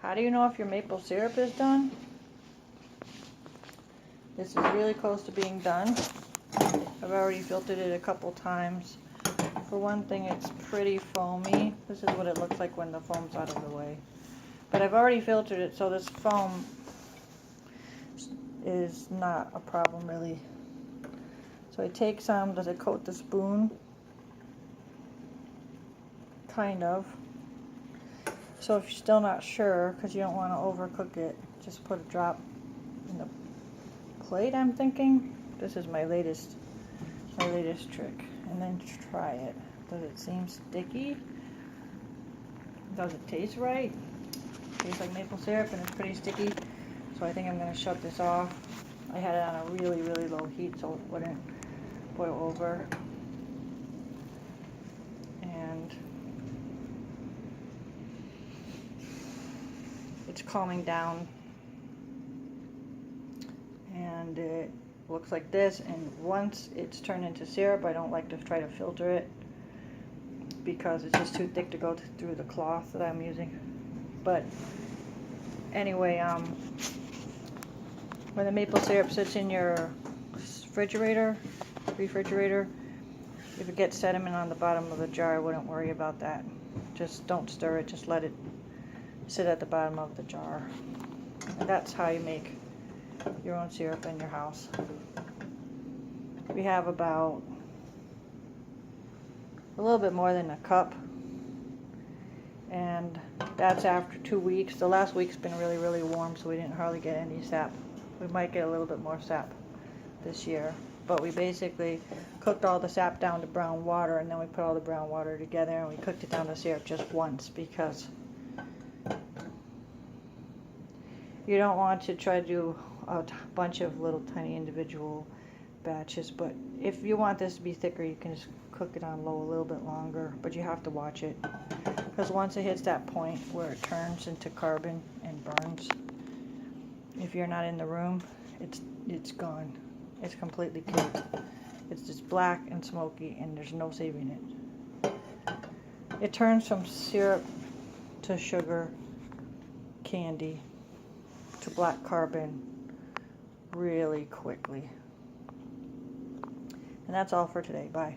How do you know if your maple syrup is done? This is really close to being done. I've already filtered it a couple times. For one thing, it's pretty foamy. This is what it looks like when the foam's out of the way. But I've already filtered it, so this foam is not a problem really. So I take some, does it coat the spoon? Kind of. So if you're still not sure, because you don't want to overcook it, just put a drop in the plate, I'm thinking. This is my latest trick. And then try it. Does it seem sticky? Does it taste right? Tastes like maple syrup and it's pretty sticky. So I think I'm going to shut this off. I had it on a really, really low heat so it wouldn't boil over. And it's calming down. And it looks like this. And once it's turned into syrup, I don't like to try to filter it because it's just too thick to go through the cloth that I'm using. But anyway, when the maple syrup sits in your refrigerator, if it gets sediment on the bottom of the jar, I wouldn't worry about that. Just don't stir it, just let it sit at the bottom of the jar. And that's how you make your own syrup in your house. We have about a little bit more than a cup, and that's after 2 weeks. The last week's been really, really warm, so we didn't hardly get any sap. We might get a little bit more sap this year, but we basically cooked all the sap down to brown water, and then we put all the brown water together and we cooked it down to syrup just once, because you don't want to try to do a bunch of little tiny individual batches. But if you want this to be thicker, you can just cook it on low a little bit longer, but you have to watch it, because once it hits that point where it turns into carbon and burns, if you're not in the room, it's gone. It's completely killed. It's just black and smoky, and there's no saving it. It turns from syrup to sugar, candy, to black carbon really quickly. And that's all for today. Bye.